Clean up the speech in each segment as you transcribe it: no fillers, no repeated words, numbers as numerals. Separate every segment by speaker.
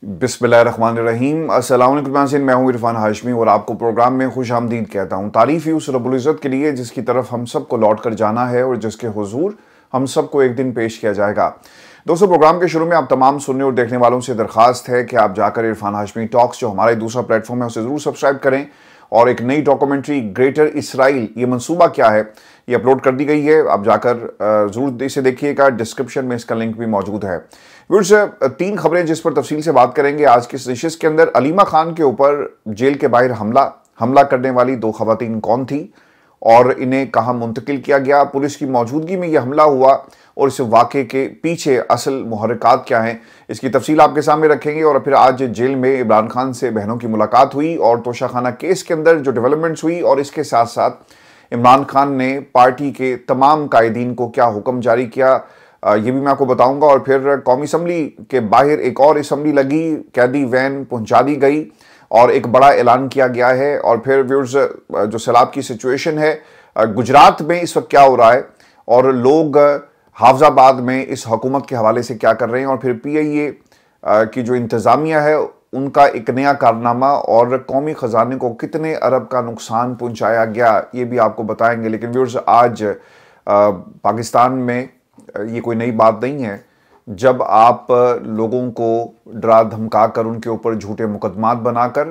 Speaker 1: बिस्मिल्लाहिर्रहमानिर्रहीम। अस्सलाम वालेकुम नाज़रीन, मैं हूं इरफान हाशमी और आपको प्रोग्राम में खुश आमदीद कहता हूं। तारीफ़ ही उस रब्बुल इज़्ज़त के लिए जिसकी तरफ हम सबको लौट कर जाना है और जिसके हुजूर हम सबको एक दिन पेश किया जाएगा। दोस्तों, प्रोग्राम के शुरू में आप तमाम सुनने और देखने वालों से दरख्वास्त है कि आप जाकर इरफान हाशमी टॉक्स जो हमारा दूसरा प्लेटफॉर्म है उसे ज़रूर सब्सक्राइब करें। और एक नई डॉक्यूमेंट्री ग्रेटर इसराइल, ये मंसूबा क्या है, ये अपलोड कर दी गई है। आप जाकर ज़रूर इसे देखिएगा। डिस्क्रिप्शन में इसका लिंक भी मौजूद है। व्यूअर्स, 3 खबरें जिस पर तफसील से बात करेंगे आज की इस नशिस्त के अंदर। अलीमा खान के ऊपर जेल के बाहर हमला करने वाली 2 खवातीन कौन थी और इन्हें कहाँ मुंतकिल किया गया, पुलिस की मौजूदगी में यह हमला हुआ और इस वाक़े के पीछे असल मुहर्रिकात क्या हैं, इसकी तफसील आपके सामने रखेंगे। और फिर आज जेल में इमरान खान से बहनों की मुलाकात हुई और तोशाखाना केस के अंदर जो डेवलपमेंट्स हुई, और इसके साथ साथ इमरान खान ने पार्टी के तमाम कायदीन को क्या हुक्म जारी किया, ये भी मैं आपको बताऊंगा। और फिर कौमी असम्बली के बाहर एक और असम्बली लगी, कैदी वैन पहुंचा दी गई और एक बड़ा ऐलान किया गया है। और फिर व्यूअर्स, जो सैलाब की सिचुएशन है गुजरात में इस वक्त क्या हो रहा है और लोग हाफजाबाद में इस हुकूमत के हवाले से क्या कर रहे हैं, और फिर PIA की जो इंतज़ामिया है उनका एक नया कारनामा और कौमी ख़जाने को कितने अरब का नुकसान पहुंचाया गया, ये भी आपको बताएंगे। लेकिन व्यूअर्स, आज पाकिस्तान में ये कोई नई बात नहीं है जब आप लोगों को डरा धमका कर उनके ऊपर झूठे मुकदमात बनाकर,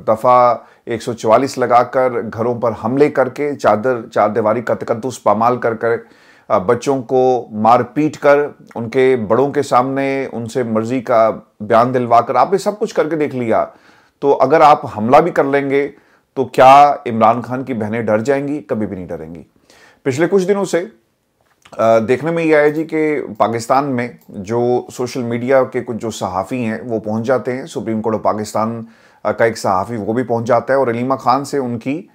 Speaker 1: दफ़ा 144 लगाकर, घरों पर हमले करके, चार दीवारी का तकद्दुस पामाल कर बच्चों को मार पीट कर, उनके बड़ों के सामने उनसे मर्जी का बयान दिलवा कर, आपने सब कुछ करके देख लिया। तो अगर आप हमला भी कर लेंगे तो क्या इमरान खान की बहनें डर जाएंगी? कभी भी नहीं डरेंगी। पिछले कुछ दिनों से देखने में ये आया जी कि पाकिस्तान में जो सोशल मीडिया के कुछ जो सहाफ़ी हैं वो पहुंच जाते हैं। सुप्रीम कोर्ट ऑफ पाकिस्तान का एक सहाफ़ी वो भी पहुंच जाता है और अलीमा खान से उनकी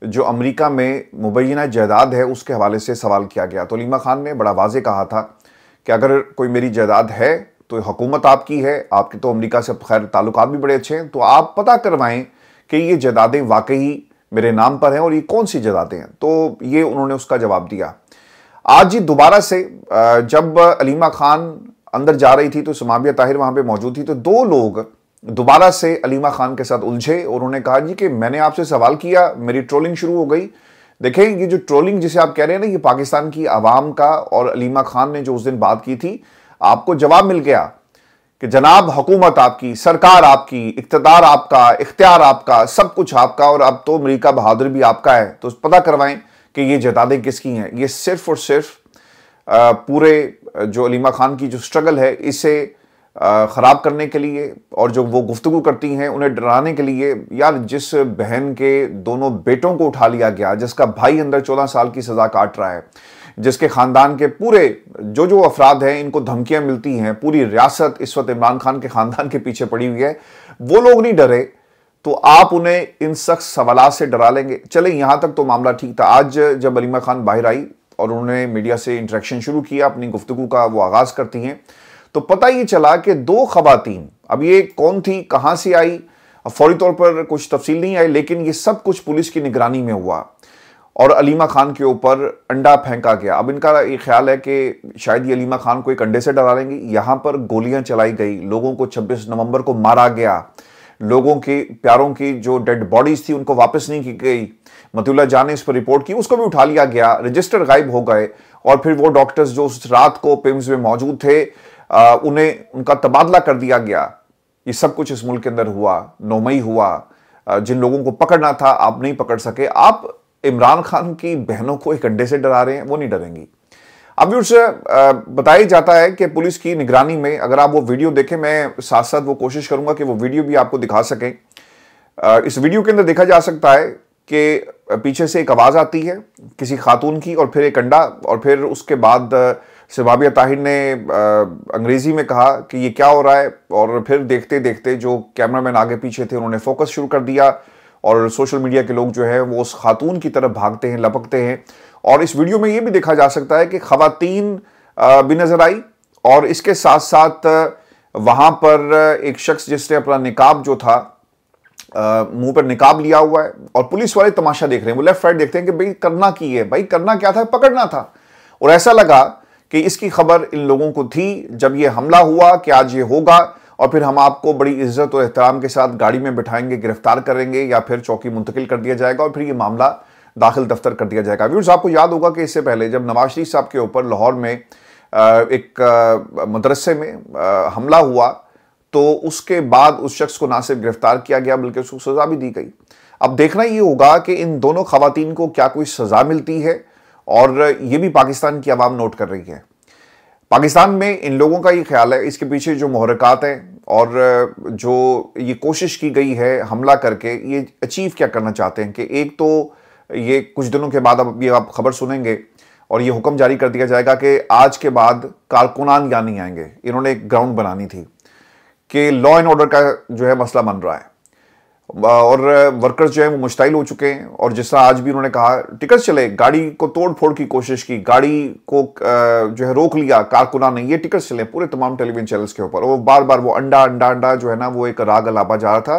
Speaker 1: जो अमेरिका में मुबैना जायदाद है उसके हवाले से सवाल किया गया। तो अलीमा खान ने बड़ा वाज़े कहा था कि अगर कोई मेरी जायदाद है तो हुकूमत आपकी है, आपके तो अमेरिका से खैर ताल्लुकात भी बड़े अच्छे हैं, तो आप पता करवाएं कि ये जायदादें वाकई मेरे नाम पर हैं और ये कौन सी जायदादें हैं। तो ये उन्होंने उसका जवाब दिया। आज ही दोबारा से जब अलीमा खान अंदर जा रही थी तो समाबिया ताहिर वहां पे मौजूद थी, तो 2 लोग दोबारा से अलीमा खान के साथ उलझे और उन्होंने कहा जी कि मैंने आपसे सवाल किया, मेरी ट्रोलिंग शुरू हो गई। देखें, ये जो ट्रोलिंग जिसे आप कह रहे हैं ना, ये पाकिस्तान की आवाम का, और अलीमा खान ने जो उस दिन बात की थी, आपको जवाब मिल गया कि जनाब हुकूमत आपकी, सरकार आपकी, इख्तियार आपका, इख्तियार आपका, सब कुछ आपका, और अब तो अमेरिका बहादुर भी आपका है। तो पता करवाएं कि ये जायदादें किसकी हैं। ये सिर्फ और सिर्फ पूरे जो अलीमा खान की जो स्ट्रगल है इसे ख़राब करने के लिए, और जो वो गुफ्तगू करती हैं उन्हें डराने के लिए। यार, जिस बहन के दोनों बेटों को उठा लिया गया, जिसका भाई अंदर 14 साल की सज़ा काट रहा है, जिसके ख़ानदान के पूरे जो अफराद हैं इनको धमकियाँ मिलती हैं, पूरी रियासत इस वक्त इमरान खान के ख़ानदान के पीछे पड़ी हुई है, वो लोग नहीं डरे तो आप उन्हें इन सख्त सवालात से डरा लेंगे। चले, यहां तक तो मामला ठीक था। आज जब अलीमा खान बाहर आई और उन्होंने मीडिया से इंटरेक्शन शुरू किया, अपनी गुफ्तगू का वो आगाज करती हैं, तो पता ये चला कि 2 खवातीन, अब ये कौन थी, कहां से आई, फौरी तौर पर कुछ तफसील नहीं आई, लेकिन ये सब कुछ पुलिस की निगरानी में हुआ और अलीमा खान के ऊपर अंडा फेंका गया। अब इनका ये ख्याल है कि शायद ये अलीमा खान को एक अंडे से डरा लेंगे। यहां पर गोलियां चलाई गई, लोगों को 26 नवंबर को मारा गया, लोगों के प्यारों की जो डेड बॉडीज थी उनको वापस नहीं की गई। मतियुल्लाह जान ने इस पर रिपोर्ट की, उसको भी उठा लिया गया, रजिस्टर गायब हो गए। और फिर वो डॉक्टर्स जो उस रात को पिम्स में मौजूद थे उनका तबादला कर दिया गया। ये सब कुछ इस मुल्क के अंदर हुआ, 9 मई हुआ। जिन लोगों को पकड़ना था आप नहीं पकड़ सके। आप इमरान खान की बहनों को एक अंडे से डरा रहे हैं, वो नहीं डरेंगी। अब उससे बताया जाता है कि पुलिस की निगरानी में, अगर आप वो वीडियो देखें, मैं साथ साथ वो कोशिश करूंगा कि वो वीडियो भी आपको दिखा सकें। इस वीडियो के अंदर देखा जा सकता है कि पीछे से एक आवाज़ आती है किसी खातून की, और फिर एक अंडा, और फिर उसके बाद समाबिया ताहिर ने अंग्रेज़ी में कहा कि ये क्या हो रहा है। और फिर देखते देखते जो कैमरामैन आगे पीछे थे उन्होंने फोकस शुरू कर दिया और सोशल मीडिया के लोग जो है वो उस खातून की तरफ भागते हैं, लपकते हैं। और इस वीडियो में ये भी देखा जा सकता है कि खवातीन भी नजर आई, और इसके साथ साथ वहां पर एक शख्स जिसने अपना निकाब जो था, मुंह पर निकाब लिया हुआ है, और पुलिस वाले तमाशा देख रहे हैं। वो लेफ्ट राइट देखते हैं कि भाई करना की है, भाई करना क्या था, पकड़ना था। और ऐसा लगा कि इसकी खबर इन लोगों को थी जब ये हमला हुआ कि आज ये होगा, और फिर हम आपको बड़ी इज्जत और एहतराम के साथ गाड़ी में बिठाएंगे, गिरफ्तार करेंगे या फिर चौकी मुंतकिल कर दिया जाएगा और फिर ये मामला दाखिल दफ्तर कर दिया जाएगा। व्यूअर्स, आपको याद होगा कि इससे पहले जब नवाज शरीफ साहब के ऊपर लाहौर में एक मदरसे में हमला हुआ तो उसके बाद उस शख्स को ना सिर्फ गिरफ्तार किया गया बल्कि उसको सजा भी दी गई। अब देखना ये होगा कि इन दोनों खवातीन को क्या कोई सजा मिलती है, और ये भी पाकिस्तान की आवाम नोट कर रही है। पाकिस्तान में इन लोगों का ये ख्याल है, इसके पीछे जो मुहर्रिकात हैं और जो ये कोशिश की गई है हमला करके, ये अचीव क्या करना चाहते हैं कि एक तो ये कुछ दिनों के बाद, अब ये आप खबर सुनेंगे और ये हुक्म जारी कर दिया जाएगा कि आज के बाद कारकुनान यहाँ नहीं आएंगे। इन्होंने एक ग्राउंड बनानी थी कि लॉ एंड ऑर्डर का जो है मसला बन रहा है और वर्कर्स जो है वो मुश्ताइल हो चुके हैं। और जिस तरह आज भी उन्होंने कहा टिकट चले, गाड़ी को तोड़ फोड़ की कोशिश की, गाड़ी को जो है रोक लिया कारकुनान ने, ये टिकट चले पूरे तमाम टेलीविजन चैनल्स के ऊपर। वो बार बार वो अंडा अंडा अंडा जो है ना वो एक राग अलापा जा रहा था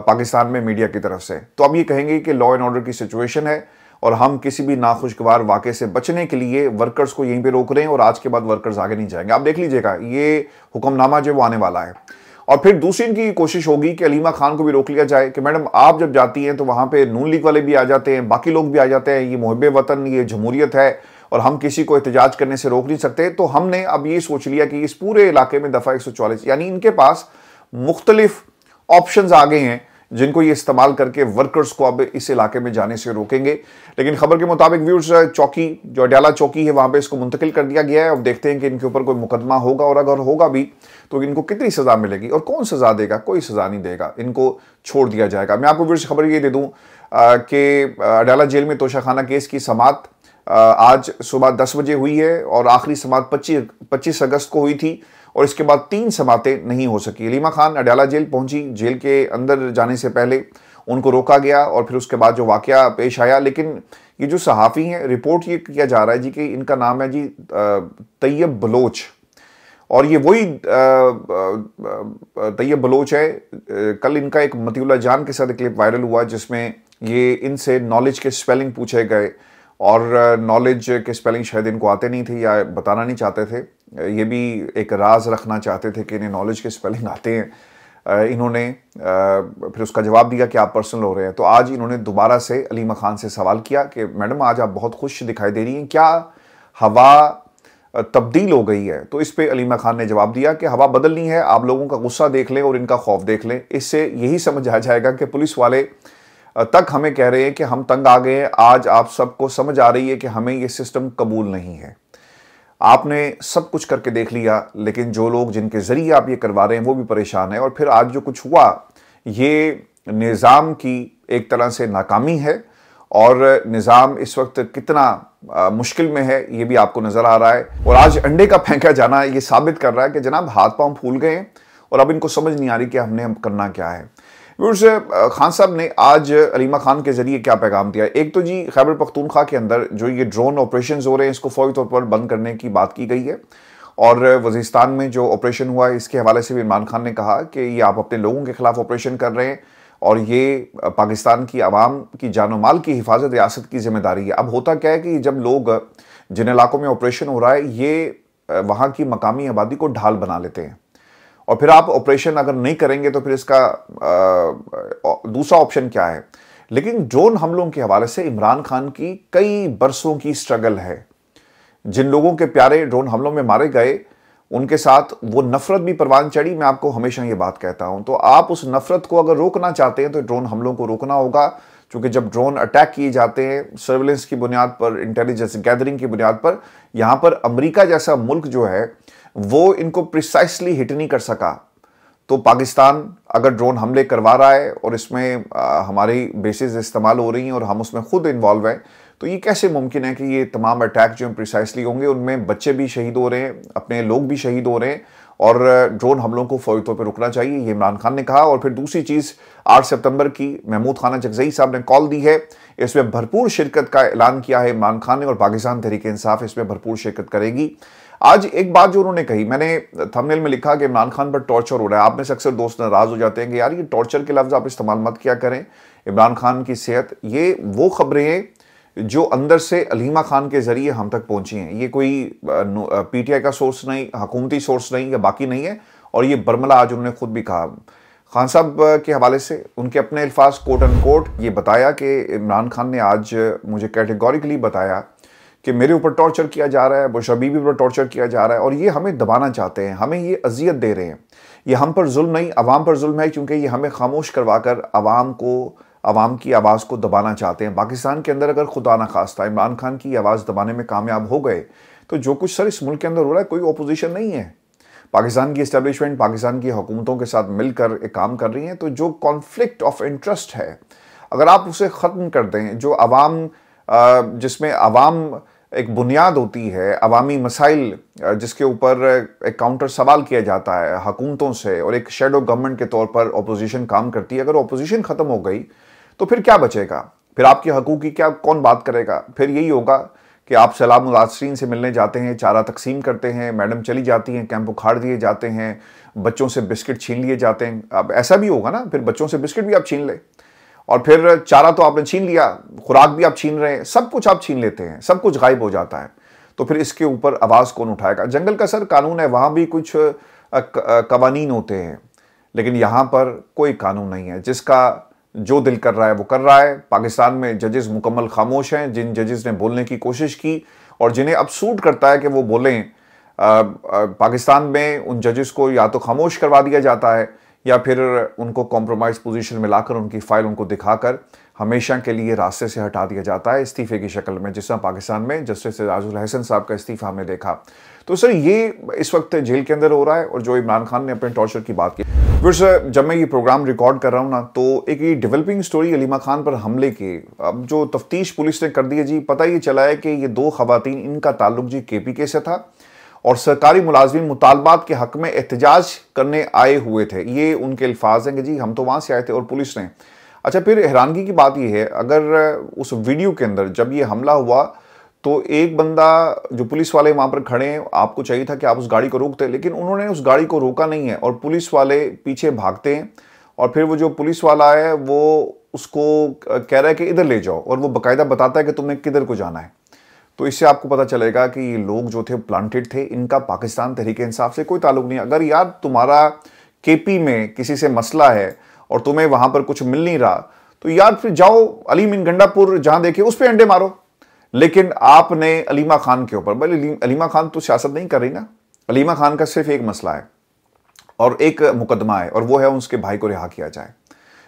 Speaker 1: पाकिस्तान में मीडिया की तरफ से। तो अब ये कहेंगे कि लॉ एंड ऑर्डर की सिचुएशन है और हम किसी भी नाखुशगवार वाक़े से बचने के लिए वर्कर्स को यहीं पे रोक रहे हैं और आज के बाद वर्कर्स आगे नहीं जाएंगे। आप देख लीजिएगा ये हुक्मनामा जो वो आने वाला है। और फिर दूसरी इनकी कोशिश होगी कि अलीमा खान को भी रोक लिया जाए कि मैडम आप जब जाती हैं तो वहाँ पे नून लीग वाले भी आ जाते हैं, बाकी लोग भी आ जाते हैं, ये मुहब्बे वतन, ये जमहूरियत है और हम किसी को एहतजाज करने से रोक नहीं सकते। तो हमने अब ये सोच लिया कि इस पूरे इलाके में दफ़ा 144, यानी इनके पास मुख्तलिफ ऑप्शंस आ गए हैं जिनको ये इस्तेमाल करके वर्कर्स को अब इस इलाके में जाने से रोकेंगे। लेकिन खबर के मुताबिक व्यूअर्स, चौकी जो अडयाला चौकी है वहां पे इसको मुंतकिल कर दिया गया है। अब देखते हैं कि इनके ऊपर कोई मुकदमा होगा और अगर होगा भी तो इनको कितनी सजा मिलेगी और कौन सजा देगा। कोई सजा नहीं देगा, इनको छोड़ दिया जाएगा। मैं आपको व्यूअर्स खबर ये दे दूं कि अडयाला जेल में तोशाखाना केस की समाअत आज सुबह 10 बजे हुई है और आखिरी समाअत 25 अगस्त को हुई थी और इसके बाद 3 समातें नहीं हो सकी। अलीमा खान अडयाला जेल पहुंची, जेल के अंदर जाने से पहले उनको रोका गया और फिर उसके बाद जो वाकया पेश आया। लेकिन ये जो सहाफ़ी हैं, रिपोर्ट ये किया जा रहा है जी कि इनका नाम है जी तैयब बलोच और ये वही तैयब बलोच है। कल इनका एक मतीउल्लाह जान के साथ क्लिप वायरल हुआ जिसमें ये इनसे नॉलेज के स्पेलिंग पूछे गए और नॉलेज के स्पेलिंग शायद इनको आते नहीं थे या बताना नहीं चाहते थे। ये भी एक राज रखना चाहते थे कि इन्हें नॉलेज के स्पेलिंग आते हैं। इन्होंने फिर उसका जवाब दिया कि आप पर्सनल हो रहे हैं। तो आज इन्होंने दोबारा से अलीमा खान से सवाल किया कि मैडम आज आप बहुत खुश दिखाई दे रही हैं, क्या हवा तब्दील हो गई है? तो इस पे अलीमा खान ने जवाब दिया कि हवा बदलनी है, आप लोगों का गुस्सा देख लें और इनका खौफ देख लें। इससे यही समझ आ जाएगा कि पुलिस वाले तक हमें कह रहे हैं कि हम तंग आ गए हैं। आज आप सबको समझ आ रही है कि हमें ये सिस्टम कबूल नहीं है। आपने सब कुछ करके देख लिया लेकिन जो लोग जिनके जरिए आप ये करवा रहे हैं वो भी परेशान है। और फिर आज जो कुछ हुआ ये निज़ाम की एक तरह से नाकामी है और निज़ाम इस वक्त कितना मुश्किल में है ये भी आपको नजर आ रहा है। और आज अंडे का फेंका जाना ये साबित कर रहा है कि जनाब हाथ पांव फूल गए और अब इनको समझ नहीं आ रही कि हमने हम करना क्या है। खान साहब ने आज अलीमा खान के जरिए क्या पैगाम दिया? एक तो जी खैबर पख्तूनख्वा के अंदर जो ये ड्रोन ऑपरेशंस हो रहे हैं इसको फौरी तौर पर बंद करने की बात की गई है और वजीरिस्तान में जो ऑपरेशन हुआ है इसके हवाले से भी इमरान खान ने कहा कि ये आप अपने लोगों के खिलाफ ऑपरेशन कर रहे हैं और ये पाकिस्तान की आवाम की जानो माल की हिफाजत रियासत की जिम्मेदारी है। अब होता क्या है कि जब लोग जिन इलाकों में ऑपरेशन हो रहा है ये वहाँ की मकामी आबादी को ढाल बना लेते हैं और फिर आप ऑपरेशन अगर नहीं करेंगे तो फिर इसका दूसरा ऑप्शन क्या है। लेकिन ड्रोन हमलों के हवाले से इमरान खान की कई बरसों की स्ट्रगल है। जिन लोगों के प्यारे ड्रोन हमलों में मारे गए उनके साथ वो नफरत भी परवान चढ़ी। मैं आपको हमेशा ये बात कहता हूं। तो आप उस नफरत को अगर रोकना चाहते हैं तो ड्रोन हमलों को रोकना होगा, क्योंकि जब ड्रोन अटैक किए जाते हैं सर्विलेंस की बुनियाद पर, इंटेलिजेंस गैदरिंग की बुनियाद पर, यहां पर अमेरिका जैसा मुल्क जो है वो इनको प्रिसाइसली हिट नहीं कर सका। तो पाकिस्तान अगर ड्रोन हमले करवा रहा है और इसमें हमारी बेसिस इस्तेमाल हो रही हैं और हम उसमें खुद इन्वॉल्व हैं, तो ये कैसे मुमकिन है कि ये तमाम अटैक जो प्रिसाइसली होंगे उनमें बच्चे भी शहीद हो रहे हैं, अपने लोग भी शहीद हो रहे हैं और ड्रोन हमलों को फौरी तौर पर रुकना चाहिए, ये इमरान खान ने कहा। और फिर दूसरी चीज़ 8 सितंबर की महमूद खाना जगजई साहब ने कॉल दी है, इसमें भरपूर शिरकत का ऐलान किया है इमरान खान ने और पाकिस्तान तहरीक-ए-इंसाफ इसमें भरपूर शिरकत करेगी। आज एक बात जो उन्होंने कही, मैंने थंबनेल में लिखा कि इमरान खान पर टॉर्चर हो रहा है। आप में से अक्सर दोस्त नाराज हो जाते हैं कि यार ये टॉर्चर के लफ्ज़ आप इस्तेमाल मत किया करें। इमरान खान की सेहत, ये वो खबरें हैं जो अंदर से अलीमा खान के जरिए हम तक पहुंची हैं। ये कोई पीटीआई का सोर्स नहीं, हुकूमती सोर्स नहीं या बाकी नहीं है। और ये बरमला आज उन्होंने खुद भी कहा। खान साहब के हवाले से उनके अपने अल्फाज कोट एंड कोट ये बताया कि इमरान खान ने आज मुझे कैटेगोरिकली बताया कि मेरे ऊपर टॉर्चर किया जा रहा है, बुश बीबी पर टॉर्चर किया जा रहा है और ये हमें दबाना चाहते हैं, हमें ये अजियत दे रहे हैं। ये हम पर जुल्म नहीं, अवाम पर जुल्म है, क्योंकि ये हमें खामोश करवाकर अवाम की आवाज़ को दबाना चाहते हैं। पाकिस्तान के अंदर अगर खुदा न खास्ता इमरान खान की आवाज़ दबाने में कामयाब हो गए तो जो कुछ सर इस मुल्क के अंदर हो रहा है, कोई अपोजिशन नहीं है। पाकिस्तान की इस्टेब्लिशमेंट पाकिस्तान की हुकूमतों के साथ मिलकर एक काम कर रही है। तो जो कॉन्फ्लिक्ट ऑफ इंटरेस्ट है, अगर आप उसे ख़त्म कर दें, जो जिसमें अवाम एक बुनियाद होती है, अवामी मसाइल जिसके ऊपर एक काउंटर सवाल किया जाता है हुकूमतों से और एक शेडो गवर्नमेंट के तौर पर अपोजिशन काम करती है, अगर अपोजिशन ख़त्म हो गई तो फिर क्या बचेगा? फिर आपके हकूक़ की क्या कौन बात करेगा? फिर यही होगा कि आप सैलाब मुतासरीन से मिलने जाते हैं, चारा तकसीम करते हैं, मैडम चली जाती हैं, कैंप उखाड़ दिए जाते हैं, बच्चों से बिस्किट छीन लिए जाते हैं। अब ऐसा भी होगा ना, फिर बच्चों से बिस्किट भी आप छीन ले और फिर चारा तो आपने छीन लिया, खुराक भी आप छीन रहे हैं, सब कुछ आप छीन लेते हैं, सब कुछ गायब हो जाता है। तो फिर इसके ऊपर आवाज़ कौन उठाएगा? जंगल का सर कानून है, वहाँ भी कुछ कवानीन होते हैं, लेकिन यहाँ पर कोई कानून नहीं है। जिसका जो दिल कर रहा है वो कर रहा है। पाकिस्तान में जजेस मुकम्मल खामोश हैं। जिन जजेस ने बोलने की कोशिश की और जिन्हें अब सूट करता है कि वो बोलें, पाकिस्तान में उन जजेस को या तो खामोश करवा दिया जाता है या फिर उनको कॉम्प्रोमाइज़ पोजीशन में लाकर उनकी फाइल उनको दिखाकर हमेशा के लिए रास्ते से हटा दिया जाता है इस्तीफे की शक्ल में, जिस तरह पाकिस्तान में जस्टिस एजाजुल हसन साहब का इस्तीफा हमने देखा। तो सर ये इस वक्त जेल के अंदर हो रहा है। और जो इमरान खान ने अपने टॉर्चर की बात की, फिर सर जब मैं ये प्रोग्राम रिकॉर्ड कर रहा हूँ ना, तो एक ये डेवलपिंग स्टोरी अलीमा खान पर हमले की अब जो तफ्तीश पुलिस ने कर दी है जी, पता ये चला है कि ये 2 खवातीन, इनका ताल्लुक जी KPK से था और सरकारी मुलाजमीन मुतालबात के हक में एहतजाज करने आए हुए थे। ये उनके अल्फाज हैं कि जी हम तो वहाँ से आए थे और पुलिस ने। अच्छा, फिर हैरानगी की बात यह है, अगर उस वीडियो के अंदर जब ये हमला हुआ तो एक बंदा, जो पुलिस वाले वहाँ पर खड़े हैं, आपको चाहिए था कि आप उस गाड़ी को रोकते, लेकिन उन्होंने उस गाड़ी को रोका नहीं है और पुलिस वाले पीछे भागते हैं और फिर वो जो पुलिस वाला है वो उसको कह रहा है कि इधर ले जाओ और वो बाकायदा बताता है कि तुम्हें किधर को जाना है। तो इससे आपको पता चलेगा कि ये लोग जो थे प्लांटेड थे, इनका पाकिस्तान तहरीक इंसाफ से कोई ताल्लुक नहीं। अगर यार तुम्हारा KP में किसी से मसला है और तुम्हें वहां पर कुछ मिल नहीं रहा, तो यार फिर जाओ अलीम इन गंडापुर जहां देखे उस पर अंडे मारो। लेकिन आपने अलीमा खान के ऊपर, भाई अलीमा खान तो सियासत नहीं कर रही ना, अलीमा खान का सिर्फ एक मसला है और एक मुकदमा है और वो है उसके भाई को रिहा किया जाए।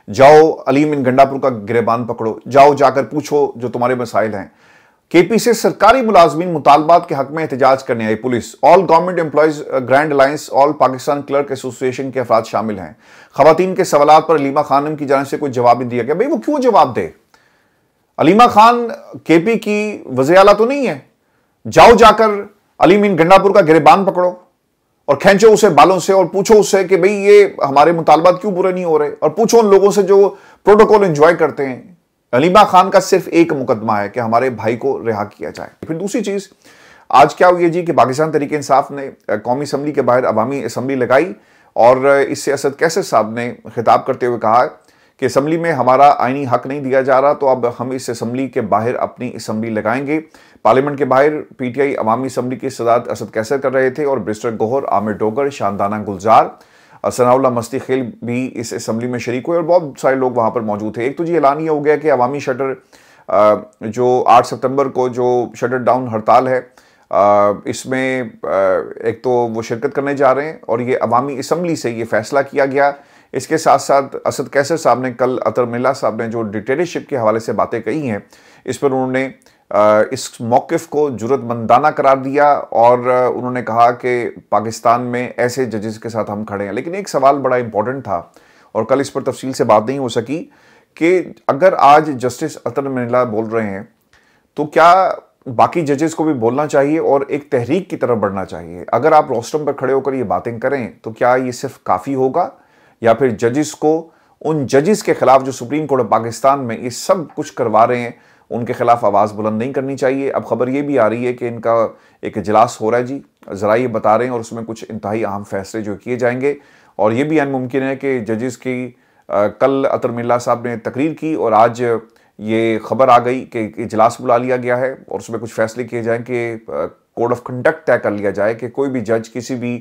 Speaker 1: जाओ अलीम इन गंडापुर का गिरेबान पकड़ो, जाओ जाकर पूछो जो तुम्हारे मसाइल हैं। KP से सरकारी मुलाजमीन मुतालबात के हक में एहतजाज करने आई पुलिस। All government employees grand alliance, all Pakistan clerk association के अफराद शामिल हैं। खवातीन के सवालात पर अलीमा खानम की जानिब से कोई जवाब नहीं दिया गया। भाई वो क्यों जवाब दे? अलीमा खान KP की वज़ीर आला तो नहीं है। जाओ जाकर अलीम इन गंडापुर का गिरेबान पकड़ो और खींचो उसे बालों से और पूछो उससे कि भाई ये हमारे मुतालबात क्यों पूरे नहीं हो रहे, और पूछो उन लोगों से जो प्रोटोकॉल एंजॉय करते हैं। अलीमा खान का सिर्फ एक मुकदमा है कि हमारे भाई को रिहा किया जाए। फिर दूसरी चीज आज क्या हुई है जी कि पाकिस्तान तहरीक इंसाफ ने कौमी असम्बली के बाहर अवामी असम्बली लगाई और इससे असद कैसर साहब ने खिताब करते हुए कहा कि असम्बली में हमारा आईनी हक नहीं दिया जा रहा, तो अब हम इस असम्बली के बाहर अपनी असम्बली लगाएंगे। पार्लियामेंट के बाहर PTI अवामी असम्बली की सदारत असद कैसर कर रहे थे और बैरिस्टर गोहर, आमिर डोगर, शानदाना गुलजार, सनाउल्लाह मस्ती खेल भी इस असम्बली में शरीक हुए और बहुत सारे लोग वहाँ पर मौजूद थे। एक तो जी ऐलान यह हो गया कि अवामी शटर जो 8 सितंबर को जो शटर डाउन हड़ताल है, इसमें एक तो वो शिरकत करने जा रहे हैं और ये अवामी असम्बली से ये फैसला किया गया। इसके साथ साथ असद कैसर साहब ने कल अतर मिल्ला साहब ने जो डिक्टेटरशिप के हवाले से बातें कही हैं, इस पर उन्होंने इस मौक़िफ़ को जुर्रतमंदाना करार दिया और उन्होंने कहा कि पाकिस्तान में ऐसे जजेस के साथ हम खड़े हैं। लेकिन एक सवाल बड़ा इंपॉर्टेंट था और कल इस पर तफसील से बात नहीं हो सकी कि अगर आज जस्टिस अतर मिल्ला बोल रहे हैं तो क्या बाकी जजेस को भी बोलना चाहिए और एक तहरीक की तरफ बढ़ना चाहिए? अगर आप रोस्टम पर खड़े होकर ये बातें करें तो क्या ये सिर्फ काफ़ी होगा या फिर जजेस को, उन जजेस के खिलाफ जो सुप्रीम कोर्ट ऑफ पाकिस्तान में ये सब कुछ करवा रहे हैं, उनके खिलाफ आवाज़ बुलंद नहीं करनी चाहिए? अब खबर ये भी आ रही है कि इनका एक इजलास हो रहा है जी, ज़रा ये बता रहे हैं, और उसमें कुछ इंतहाई अहम फैसले जो किए जाएंगे। और ये भी अन मुमकिन है कि जजेस की कल अतर मिल्ला साहब ने तकरीर की और आज ये खबर आ गई कि इजलास बुला लिया गया है और उसमें कुछ फैसले किए जाएँ कि कोड ऑफ कंडक्ट तय कर लिया जाए कि कोई भी जज किसी भी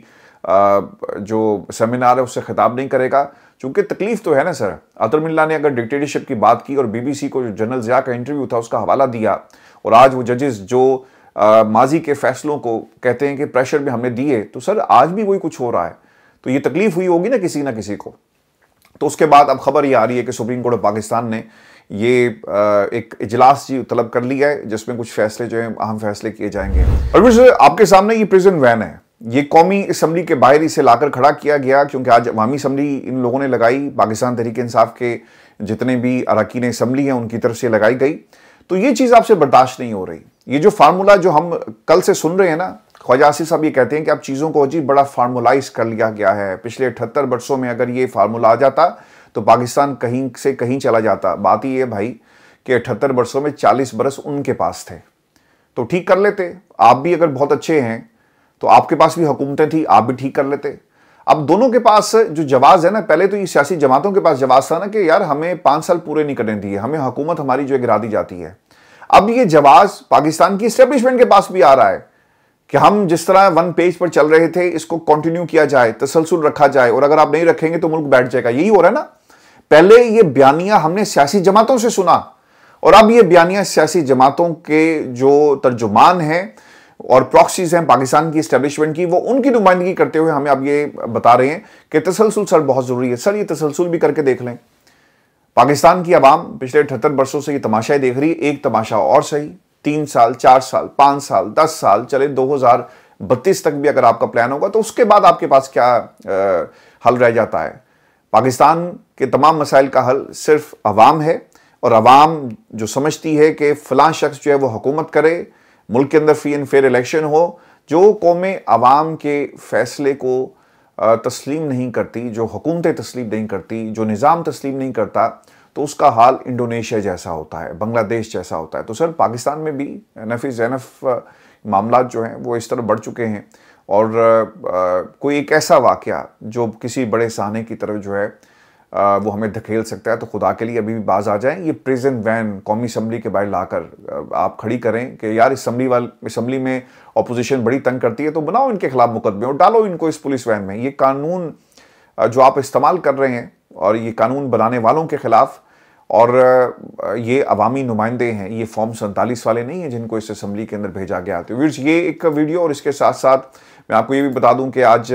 Speaker 1: जो सेमिनार है उससे खिताब नहीं करेगा, क्योंकि तकलीफ तो है ना सर। अतर मिल्ला ने अगर डिक्टेटरशिप की बात की और बीबीसी को जो जनरल ज़िया का इंटरव्यू था उसका हवाला दिया, और आज वो जजेस जो माजी के फैसलों को कहते हैं कि प्रेशर में हमने दिए, तो सर आज भी वही कुछ हो रहा है, तो ये तकलीफ हुई होगी ना किसी को। तो उसके बाद अब खबर ये आ रही है कि सुप्रीम कोर्ट ऑफ पाकिस्तान ने ये एक इजलास तलब कर लिया है जिसमें कुछ फैसले जो हैं अहम फैसले किए जाएंगे। और आपके सामने ये प्रिजन वैन है, ये कौमी असम्बली के बाहर इसे लाकर खड़ा किया गया, क्योंकि आज अवामी असम्बली इन लोगों ने लगाई, पाकिस्तान तहरीक इंसाफ के जितने भी अरकान असम्बली हैं उनकी तरफ से लगाई गई। तो ये चीज़ आपसे बर्दाश्त नहीं हो रही। ये जो फार्मूला जो हम कल से सुन रहे हैं ना, ख्वाजा आसिफ साहब ये कहते हैं कि अब चीज़ों को अजीब बड़ा फार्मूलाइज कर लिया गया है। पिछले 78 वर्षों में अगर ये फार्मूला आ जाता तो पाकिस्तान कहीं से कहीं चला जाता। बात ही है भाई कि 78 वर्षों में 40 बरस उनके पास थे, तो ठीक कर लेते। आप भी अगर बहुत अच्छे हैं तो आपके पास भी हुकूमतें थी, आप भी ठीक कर लेते। अब दोनों के पास जो जवाब है ना, पहले तो ये सियासी जमातों के पास जवाब था ना कि यार हमें 5 साल पूरे नहीं करने दिए, हमें हुकूमत हमारी जो गिरा दी जाती है। अब ये जवाब पाकिस्तान की एस्टेब्लिशमेंट के पास भी आ रहा है कि हम जिस तरह वन पेज पर चल रहे थे इसको कंटिन्यू किया जाए, तसलसल रखा जाए, और अगर आप नहीं रखेंगे तो मुल्क बैठ जाएगा। यही हो रहा है ना। पहले ये बयानिया हमने सियासी जमातों से सुना, और अब ये बयानिया सियासी जमातों के जो तर्जुमान हैं और प्रॉक्सीज हैं पाकिस्तान की एस्टेब्लिशमेंट की, वो उनकी नुमाइंदगी करते हुए हमें अब ये बता रहे हैं कि तसलसल सर बहुत जरूरी है। सर ये तसलसल भी करके देख लें। पाकिस्तान की आवाम पिछले 78 वर्षों से ये तमाशाएं देख रही है। एक तमाशा और सही, 3 साल, 4 साल, 5 साल, 10 साल चले, 2032 तक भी अगर आपका प्लान होगा तो उसके बाद आपके पास क्या हल रह जाता है। पाकिस्तान के तमाम मसाइल का हल सिर्फ अवाम है, और अवाम जो समझती है कि फलां शख्स जो है वो हुकूमत करे, मुल्क के अंदर फ्री एंड फेयर इलेक्शन हो, जो कौमें अवाम के फैसले को तस्लीम नहीं करती, जो हुकूमतें तस्लीम नहीं करती, जो निज़ाम तस्लीम नहीं करता, तो उसका हाल इंडोनेशिया जैसा होता है, बांग्लादेश जैसा होता है। तो सर पाकिस्तान में भी नफी मामला जो हैं वो इस तरह बढ़ चुके हैं, और कोई एक ऐसा वाक़या जो किसी बड़े सहाने की तरफ जो है वो हमें धकेल सकता है, तो खुदा के लिए अभी भी बाज आ जाएं। ये प्रिजन वैन कौमी असम्बली के बाहर लाकर आप खड़ी करें कि यार असम्बली में अपोजिशन बड़ी तंग करती है, तो बनाओ इनके खिलाफ मुकदमे और डालो इनको इस पुलिस वैन में। ये कानून जो आप इस्तेमाल कर रहे हैं, और ये कानून बनाने वालों के खिलाफ, और ये अवामी नुमाइंदे हैं, ये फॉर्म 47 वाले नहीं हैं जिनको इस असम्बली के अंदर भेजा गया। तो ये एक वीडियो, और इसके साथ साथ मैं आपको ये भी बता दूं कि आज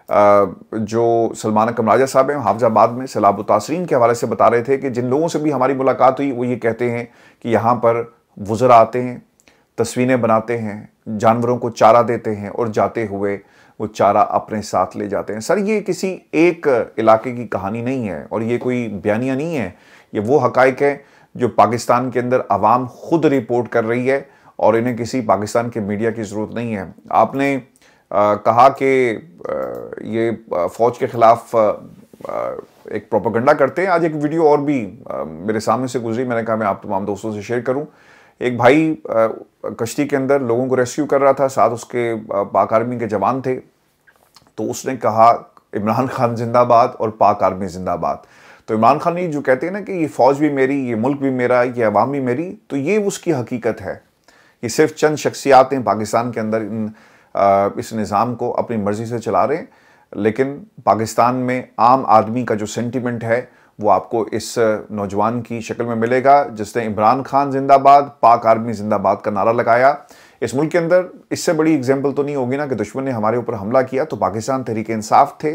Speaker 1: जो सलमान अकरम राजा साहब हैं हाफिजाबाद में सैलाब तासरीन के हवाले से बता रहे थे कि जिन लोगों से भी हमारी मुलाकात हुई वो ये कहते हैं कि यहाँ पर वुज़रा आते हैं, तस्वीरें बनाते हैं, जानवरों को चारा देते हैं, और जाते हुए वो चारा अपने साथ ले जाते हैं। सर ये किसी एक इलाके की कहानी नहीं है, और ये कोई बयानिया नहीं है, ये वो हकाइक है जो पाकिस्तान के अंदर आवाम खुद रिपोर्ट कर रही है, और इन्हें किसी पाकिस्तान के मीडिया की ज़रूरत नहीं है। आपने कहा कि ये फ़ौज के ख़िलाफ़ एक प्रोपेगेंडा करते हैं। आज एक वीडियो और भी मेरे सामने से गुजरी, मैंने कहा मैं आप तमाम दोस्तों से शेयर करूं। एक भाई कश्ती के अंदर लोगों को रेस्क्यू कर रहा था, साथ उसके पाक आर्मी के जवान थे, तो उसने कहा इमरान खान जिंदाबाद और पाक आर्मी जिंदाबाद। तो इमरान खान जो कहते हैं ना कि ये फ़ौज भी मेरी, ये मुल्क भी मेरा, ये अवाम भी मेरी, तो ये उसकी हकीकत है। ये सिर्फ चंद शख्सियात हैं पाकिस्तान के अंदर इस निज़ाम को अपनी मर्ज़ी से चला रहे हैं, लेकिन पाकिस्तान में आम आदमी का जो सेंटिमेंट है वो आपको इस नौजवान की शक्ल में मिलेगा जिसने इमरान खान जिंदाबाद, पाक आर्मी जिंदाबाद का नारा लगाया। इस मुल्क के अंदर इससे बड़ी एग्जाम्पल तो नहीं होगी ना कि दुश्मन ने हमारे ऊपर हमला किया तो पाकिस्तान तहरीक इंसाफ थे,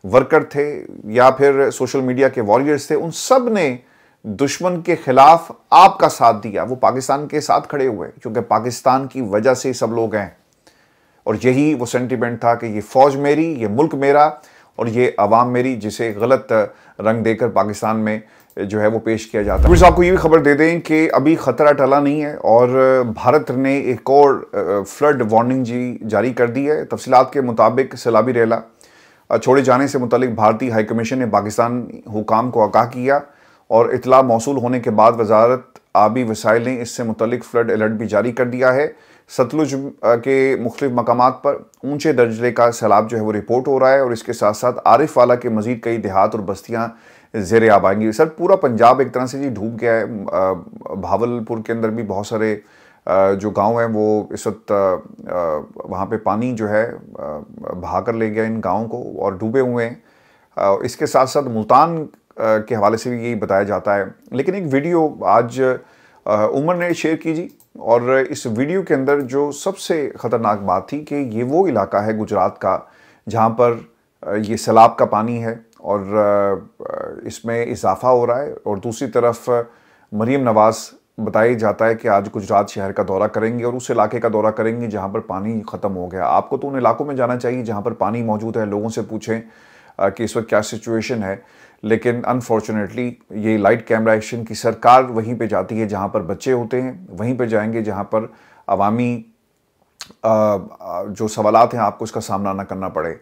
Speaker 1: वर्कर थे, या फिर सोशल मीडिया के वॉरियर्स थे, उन सब ने दुश्मन के खिलाफ आपका साथ दिया। वो पाकिस्तान के साथ खड़े हुए क्योंकि पाकिस्तान की वजह से सब लोग हैं, और यही वो सेंटिमेंट था कि ये फ़ौज मेरी, ये मुल्क मेरा, और ये अवाम मेरी, जिसे गलत रंग देकर पाकिस्तान में जो है वो पेश किया जाता है। फिर आपको ये भी खबर दे दें कि अभी ख़तरा टला नहीं है, और भारत ने एक और फ्लड वार्निंग जारी कर दी है। तफसीलात के मुताबिक सैलाबी रेला छोड़े जाने से मुतालिक भारतीय हाई कमीशन ने पाकिस्तान हुकाम को आगाह किया, और इतला मौसूल होने के बाद वजारत आबी वसाइल ने इससे मुतालिक फ्लड अलर्ट भी जारी कर दिया है। सतलुज के मुख्तलिफ मकामात पर ऊंचे दर्जे का सैलाब जो है वो रिपोर्ट हो रहा है, और इसके साथ साथ आरिफ वाला के मजीद कई देहात और बस्तियां ज़ेरे आब आएंगी। सर पूरा पंजाब एक तरह से जी डूब गया है। भावलपुर के अंदर भी बहुत सारे जो गांव है वो इस वक्त वहाँ पे पानी जो है बहा कर ले गया इन गाँव को और डूबे हुए हैं। इसके साथ साथ मुल्तान के हवाले से भी यही बताया जाता है। लेकिन एक वीडियो आज उमर ने शेयर की जी, और इस वीडियो के अंदर जो सबसे ख़तरनाक बात थी कि ये वो इलाका है गुजरात का जहाँ पर ये सैलाब का पानी है और इसमें इजाफा हो रहा है। और दूसरी तरफ मरीम नवाज़ बताया जाता है कि आज गुजरात शहर का दौरा करेंगे और उस इलाके का दौरा करेंगे जहाँ पर पानी ख़त्म हो गया। आपको तो उन इलाकों में जाना चाहिए जहाँ पर पानी मौजूद है, लोगों से पूछें कि इस वक्त क्या सिचुएशन है। लेकिन अनफॉर्चुनेटली ये लाइट कैमरा एक्शन की सरकार वहीं पे जाती है जहाँ पर बच्चे होते हैं, वहीं पे जाएंगे जहाँ पर अवामी जो सवालात हैं आपको इसका सामना ना करना पड़े।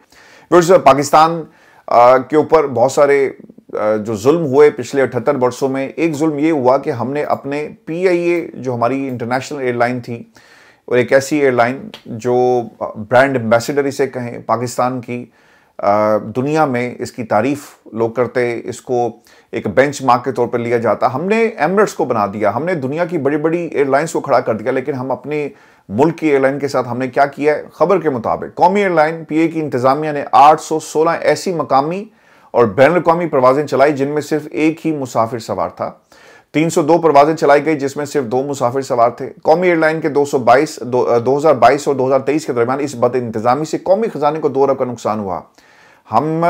Speaker 1: पाकिस्तान के ऊपर बहुत सारे जो जुल्म हुए पिछले 78 वर्षों में, एक जुल्म ये हुआ कि हमने अपने PIA जो हमारी इंटरनेशनल एयरलाइन थी और एक ऐसी एयरलाइन जो ब्रांड एम्बेसडर इसे कहें पाकिस्तान की, दुनिया में इसकी तारीफ लोग करते, इसको एक बेंचमार्क के तौर पर लिया जाता, हमने एमिरेट्स को बना दिया, हमने दुनिया की बड़ी बड़ी एयरलाइंस को खड़ा कर दिया। लेकिन हम अपने मुल्क की एयरलाइन के साथ हमने क्या किया है? खबर के मुताबिक कौमी एयरलाइन PIA की इंतजामिया ने 816 ऐसी मकामी और बैन अवी परवाजें चलाई जिनमें सिर्फ एक ही मुसाफिर सवार था। 302 परवाजें चलाई गई जिसमें सिर्फ 2 मुसाफिर सवार थे। कौमी एयरलाइन के 2022 और 2023 के दरमियान इस बद इंतजामी से कौमी खजाने को 2 अरब का नुकसान हुआ। हम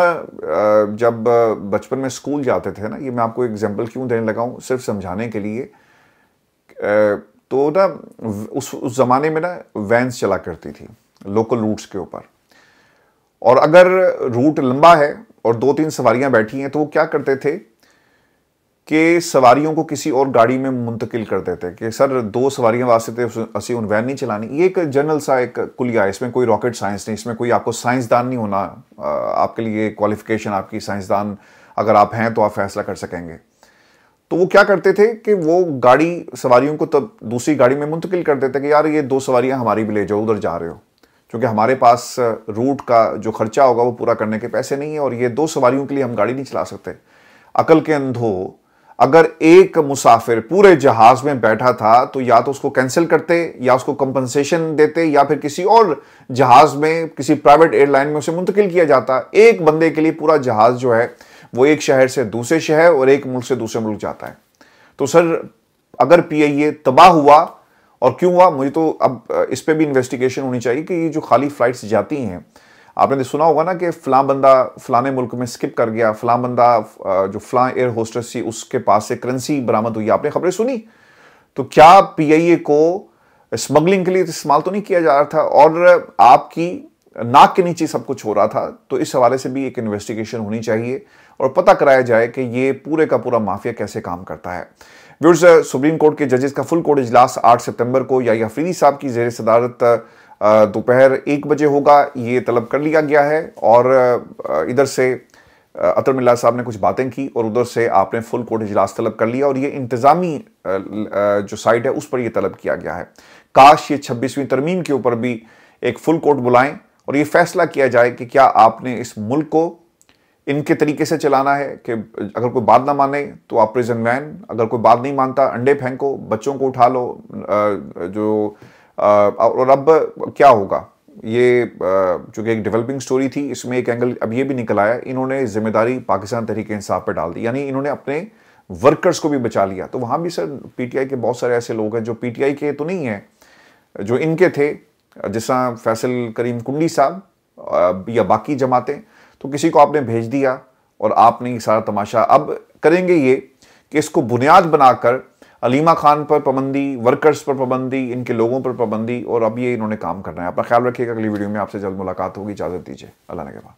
Speaker 1: जब बचपन में स्कूल जाते थे ना, ये मैं आपको एग्जाम्पल क्यों देने लगा हूँ, सिर्फ समझाने के लिए, तो ना उस ज़माने में ना वैन्स चला करती थी लोकल रूट्स के ऊपर, और अगर रूट लंबा है और 2-3 सवारियां बैठी हैं तो वो क्या करते थे कि सवारियों को किसी और गाड़ी में मुंतकिल कर देते कि सर 2 सवारियां वास्ते असी उन वैन नहीं चलानी। ये एक जनरल सा एक कुलिया है, इसमें कोई रॉकेट साइंस नहीं, इसमें कोई आपको साइंसदान नहीं होना, आपके लिए क्वालिफिकेशन आपकी साइंसदान अगर आप हैं तो आप फैसला कर सकेंगे। तो वो क्या करते थे कि वो गाड़ी सवारियों को तब दूसरी गाड़ी में मुंतकिल कर देते कि यार ये 2 सवारियां हमारी भी ले जाओ, उधर जा रहे हो, क्योंकि हमारे पास रूट का जो खर्चा होगा वो पूरा करने के पैसे नहीं है और ये 2 सवारियों के लिए हम गाड़ी नहीं चला सकते। अकल के अंधो, अगर एक मुसाफिर पूरे जहाज में बैठा था तो या तो उसको कैंसिल करते या उसको कंपनसेशन देते या फिर किसी और जहाज में, किसी प्राइवेट एयरलाइन में उसे मुंतकिल किया जाता। एक बंदे के लिए पूरा जहाज जो है वो एक शहर से दूसरे शहर और एक मुल्क से दूसरे मुल्क जाता है। तो सर अगर PIA तबाह हुआ, और क्यों हुआ, मुझे तो अब इस पे भी इन्वेस्टिगेशन होनी चाहिए कि ये जो खाली फ्लाइट्स जाती हैं, आपने सुना होगा ना कि फलां बंदा फलाने मुल्क में स्किप कर गया, फलां बंदा जो फलां एयर होस्टेस थी उसके पास से करेंसी बरामद हुई, आपने खबरें सुनी? तो क्या PIA को स्मगलिंग के लिए इस्तेमाल तो नहीं किया जा रहा था और आपकी नाक के नीचे सब कुछ हो रहा था? तो इस हवाले से भी एक इन्वेस्टिगेशन होनी चाहिए और पता कराया जाए कि ये पूरे का पूरा माफिया कैसे काम करता है। व्यूअर्स, सुप्रीम कोर्ट के जजेस का फुल कोर्ट इजलास 8 सितंबर को याहिया अफरीदी साहब की ज़ेर सदारत दोपहर 1 बजे होगा, ये तलब कर लिया गया है। और इधर से अतर मिल्ला साहब ने कुछ बातें की और उधर से आपने फुल कोर्ट इजलास तलब कर लिया और ये इंतजामी जो साइट है उस पर यह तलब किया गया है। काश ये 26वीं तरमीम के ऊपर भी एक फुल कोर्ट बुलाएं और ये फैसला किया जाए कि क्या आपने इस मुल्क को इनके तरीके से चलाना है कि अगर कोई बात ना माने तो आप प्रिजन वैन, अगर कोई बात नहीं मानता अंडे फेंको, बच्चों को उठा लो, और अब क्या होगा? ये चूंकि एक डेवलपिंग स्टोरी थी, इसमें एक एंगल अब ये भी निकल आया, इन्होंने जिम्मेदारी पाकिस्तान तहरीक इंसाफ पर डाल दी, यानी इन्होंने अपने वर्कर्स को भी बचा लिया। तो वहाँ भी सर PTI के बहुत सारे ऐसे लोग हैं जो PTI के तो नहीं हैं, जो इनके थे, जैसा फैसल करीम कुंडी साहब या बाकी जमातें, तो किसी को आपने भेज दिया और आपने ये सारा तमाशा अब करेंगे ये कि इसको बुनियाद बनाकर अलीमा खान पर पाबंदी, वर्कर्स पर पाबंदी, इनके लोगों पर पाबंदी, और अब ये इन्होंने काम करना है। अपना ख्याल रखिएगा, अगली वीडियो में आपसे जल्द मुलाकात होगी। इजाज़त दीजिए, अल्लाह ने के बाद।